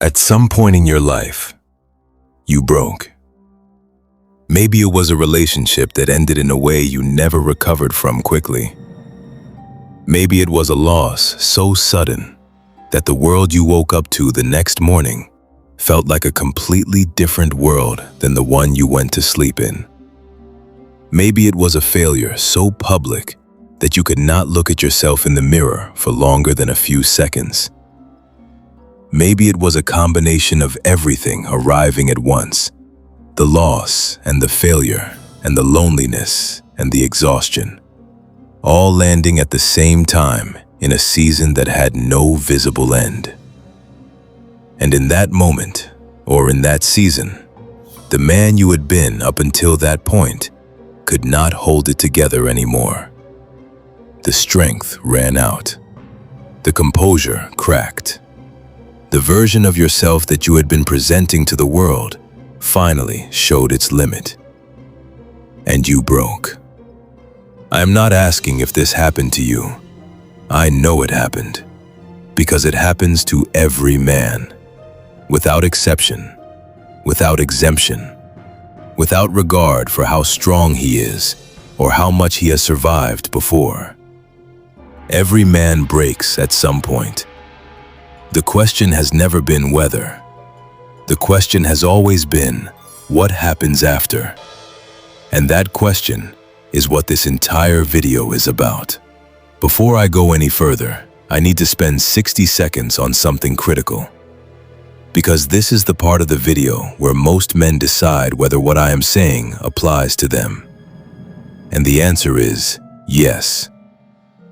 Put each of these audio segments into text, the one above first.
At some point in your life, you broke. Maybe it was a relationship that ended in a way you never recovered from quickly. Maybe it was a loss so sudden that the world you woke up to the next morning felt like a completely different world than the one you went to sleep in. Maybe it was a failure so public that you could not look at yourself in the mirror for longer than a few seconds. Maybe it was a combination of everything arriving at once: the loss and the failure and the loneliness and the exhaustion, all landing at the same time in a season that had no visible end. And in that moment, or in that season, the man you had been up until that point could not hold it together anymore. The strength ran out. The composure cracked. The version of yourself that you had been presenting to the world finally showed its limit. And you broke. I am not asking if this happened to you. I know it happened, because it happens to every man, without exception, without exemption, without regard for how strong he is or how much he has survived before. Every man breaks at some point. The question has never been whether. The question has always been, what happens after? And that question is what this entire video is about. Before I go any further, I need to spend 60 seconds on something critical. Because this is the part of the video where most men decide whether what I am saying applies to them. And the answer is yes.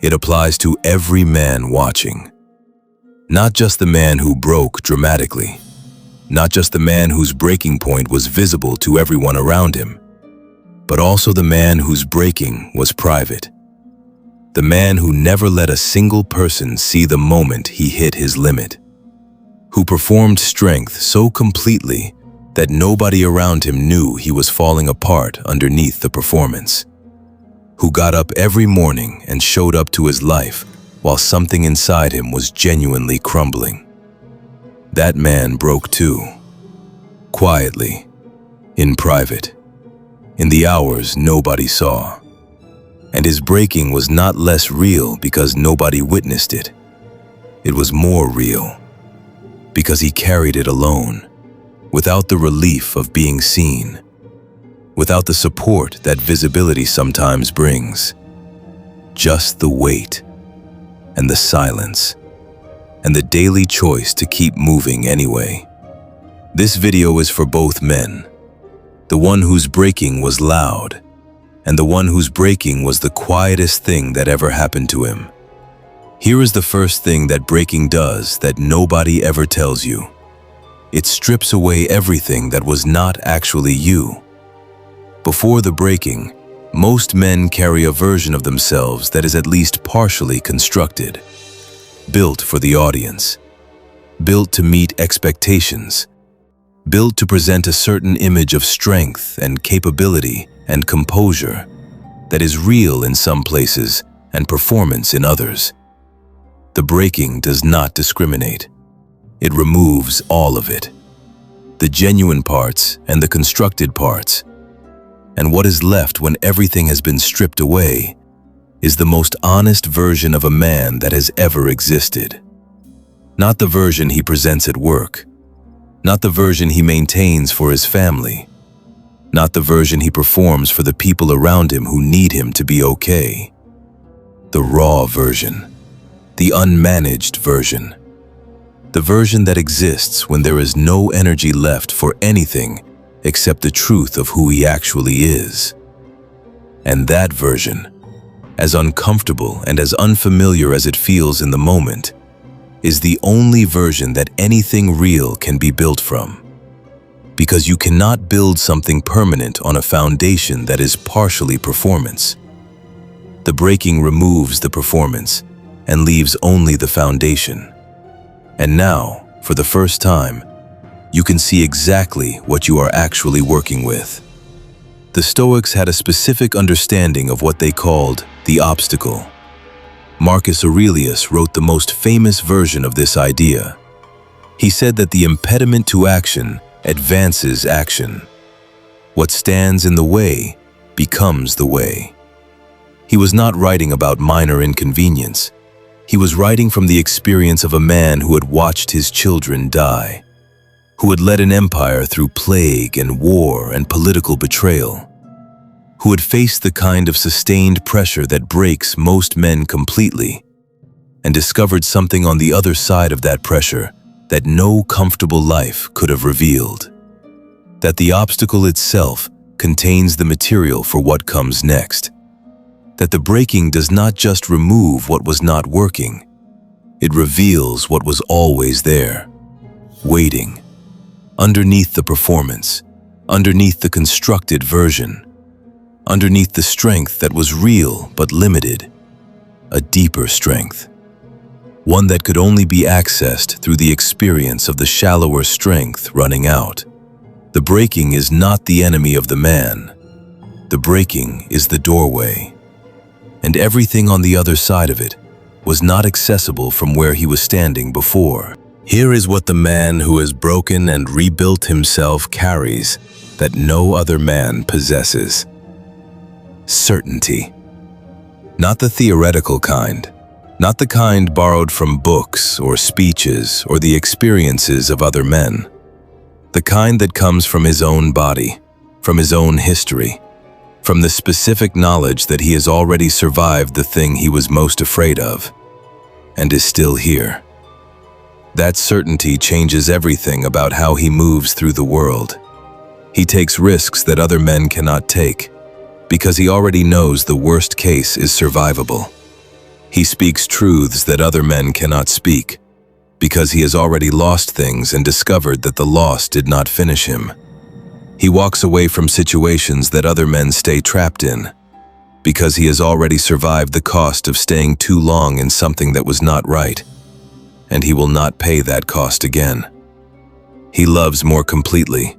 It applies to every man watching. Not just the man who broke dramatically. Not just the man whose breaking point was visible to everyone around him, but also the man whose breaking was private. The man who never let a single person see the moment he hit his limit. Who performed strength so completely that nobody around him knew he was falling apart underneath the performance. Who got up every morning and showed up to his life while something inside him was genuinely crumbling. That man broke too. Quietly, in private, in the hours nobody saw. And his breaking was not less real because nobody witnessed it. It was more real because he carried it alone, without the relief of being seen, without the support that visibility sometimes brings. Just the weight and the silence and the daily choice to keep moving anyway. This video is for both men, the one whose breaking was loud and the one whose breaking was the quietest thing that ever happened to him. Here is the first thing that breaking does that nobody ever tells you. It strips away everything that was not actually you. Before the breaking, most men carry a version of themselves that is at least partially constructed, built for the audience, built to meet expectations, built to present a certain image of strength and capability and composure that is real in some places and performance in others. The breaking does not discriminate. It removes all of it, the genuine parts and the constructed parts. And what is left when everything has been stripped away is the most honest version of a man that has ever existed. Not the version he presents at work, not the version he maintains for his family, not the version he performs for the people around him who need him to be okay. The raw version, the unmanaged version, the version that exists when there is no energy left for anything except the truth of who he actually is. And that version, as uncomfortable and as unfamiliar as it feels in the moment, is the only version that anything real can be built from. Because you cannot build something permanent on a foundation that is partially performance. The breaking removes the performance and leaves only the foundation. And now, for the first time, you can see exactly what you are actually working with. The Stoics had a specific understanding of what they called the obstacle. Marcus Aurelius wrote the most famous version of this idea. He said that the impediment to action advances action. What stands in the way becomes the way. He was not writing about minor inconvenience. He was writing from the experience of a man who had watched his children die, who had led an empire through plague and war and political betrayal, who had faced the kind of sustained pressure that breaks most men completely, and discovered something on the other side of that pressure that no comfortable life could have revealed. That the obstacle itself contains the material for what comes next. That the breaking does not just remove what was not working, it reveals what was always there, waiting, underneath the performance, underneath the constructed version, underneath the strength that was real but limited, a deeper strength, one that could only be accessed through the experience of the shallower strength running out. The breaking is not the enemy of the man. The breaking is the doorway. And everything on the other side of it was not accessible from where he was standing before. Here is what the man who has broken and rebuilt himself carries that no other man possesses. Certainty. Not the theoretical kind, not the kind borrowed from books or speeches or the experiences of other men. The kind that comes from his own body, from his own history, from the specific knowledge that he has already survived the thing he was most afraid of, and is still here. That certainty changes everything about how he moves through the world. He takes risks that other men cannot take, because he already knows the worst case is survivable. He speaks truths that other men cannot speak, because he has already lost things and discovered that the loss did not finish him. He walks away from situations that other men stay trapped in, because he has already survived the cost of staying too long in something that was not right, and he will not pay that cost again. He loves more completely,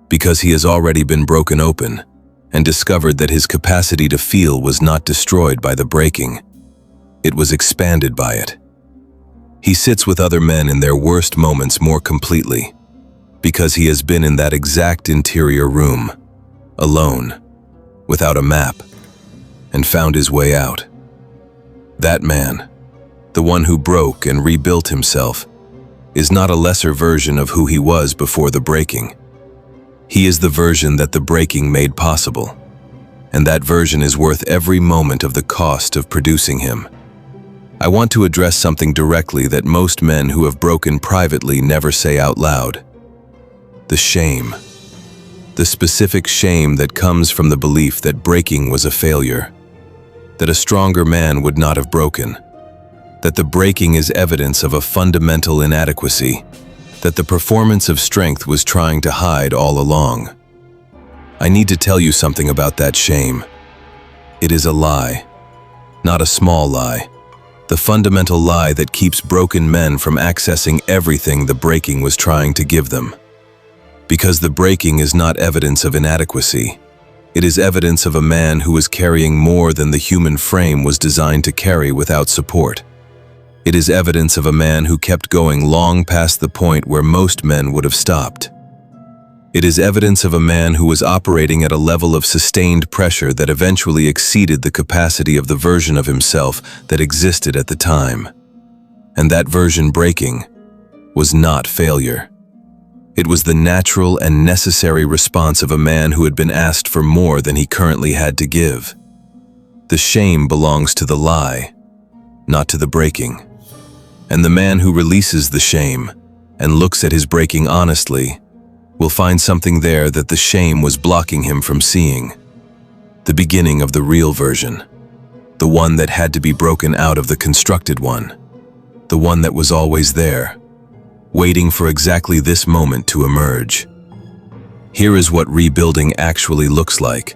because he has already been broken open and discovered that his capacity to feel was not destroyed by the breaking. It was expanded by it. He sits with other men in their worst moments more completely, because he has been in that exact interior room, alone, without a map, and found his way out. That man, the one who broke and rebuilt himself, is not a lesser version of who he was before the breaking. He is the version that the breaking made possible, and that version is worth every moment of the cost of producing him. I want to address something directly that most men who have broken privately never say out loud. The shame. The specific shame that comes from the belief that breaking was a failure, that a stronger man would not have broken, that the breaking is evidence of a fundamental inadequacy, that the performance of strength was trying to hide all along. I need to tell you something about that shame. It is a lie, not a small lie. The fundamental lie that keeps broken men from accessing everything the breaking was trying to give them. Because the breaking is not evidence of inadequacy. It is evidence of a man who is carrying more than the human frame was designed to carry without support. It is evidence of a man who kept going long past the point where most men would have stopped. It is evidence of a man who was operating at a level of sustained pressure that eventually exceeded the capacity of the version of himself that existed at the time. And that version breaking was not failure. It was the natural and necessary response of a man who had been asked for more than he currently had to give. The shame belongs to the lie, not to the breaking. And the man who releases the shame and looks at his breaking honestly will find something there that the shame was blocking him from seeing. The beginning of the real version. The one that had to be broken out of the constructed one. The one that was always there, waiting for exactly this moment to emerge. Here is what rebuilding actually looks like.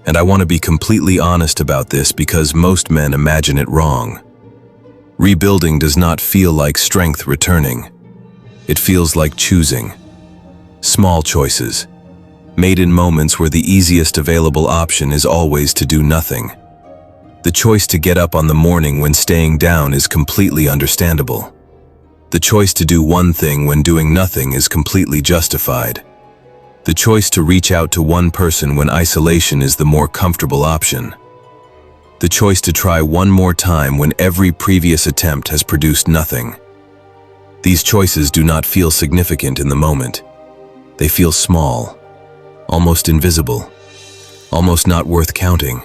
And I want to be completely honest about this because most men imagine it wrong. Rebuilding does not feel like strength returning. It feels like choosing. Small choices, made in moments where the easiest available option is always to do nothing. The choice to get up on the morning when staying down is completely understandable. The choice to do one thing when doing nothing is completely justified. The choice to reach out to one person when isolation is the more comfortable option. The choice to try one more time when every previous attempt has produced nothing. These choices do not feel significant in the moment. They feel small, almost invisible, almost not worth counting.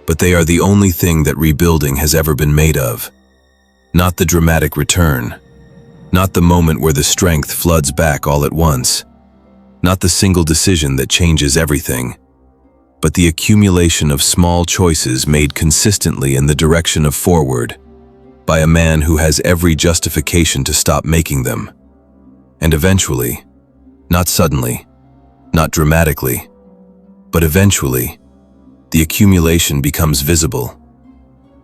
But they are the only thing that rebuilding has ever been made of. Not the dramatic return. Not the moment where the strength floods back all at once. Not the single decision that changes everything. But the accumulation of small choices made consistently in the direction of forward by a man who has every justification to stop making them. And eventually, not suddenly, not dramatically, but eventually, the accumulation becomes visible.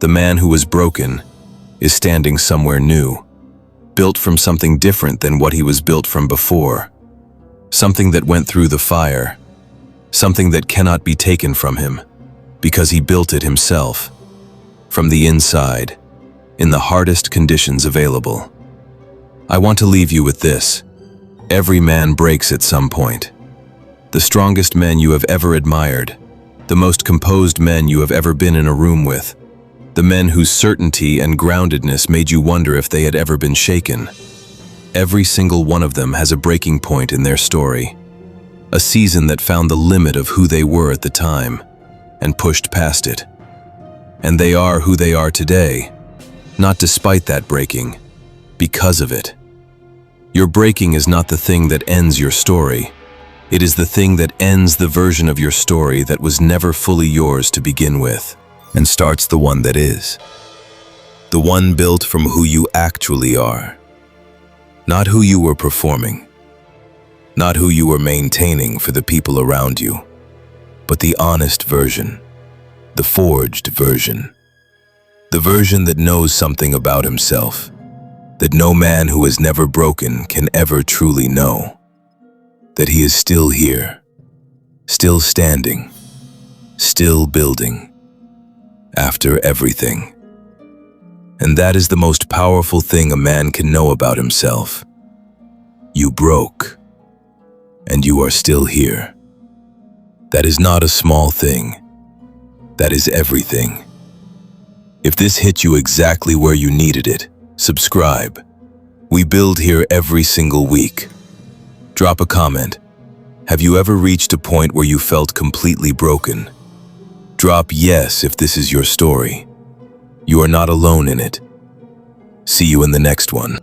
The man who was broken is standing somewhere new, built from something different than what he was built from before, something that went through the fire, something that cannot be taken from him, because he built it himself, from the inside, in the hardest conditions available. I want to leave you with this. Every man breaks at some point. The strongest men you have ever admired, the most composed men you have ever been in a room with, the men whose certainty and groundedness made you wonder if they had ever been shaken. Every single one of them has a breaking point in their story, a season that found the limit of who they were at the time and pushed past it. And they are who they are today, not despite that breaking, because of it. Your breaking is not the thing that ends your story. It is the thing that ends the version of your story that was never fully yours to begin with, and starts the one that is. The one built from who you actually are. Not who you were performing. Not who you were maintaining for the people around you, but the honest version, the forged version. The version that knows something about himself, that no man who has never broken can ever truly know. That he is still here, still standing, still building, after everything. And that is the most powerful thing a man can know about himself. You broke, and you are still here. That is not a small thing. That is everything. If this hit you exactly where you needed it, subscribe. We build here every single week. Drop a comment. Have you ever reached a point where you felt completely broken? Drop yes if this is your story. You are not alone in it. See you in the next one.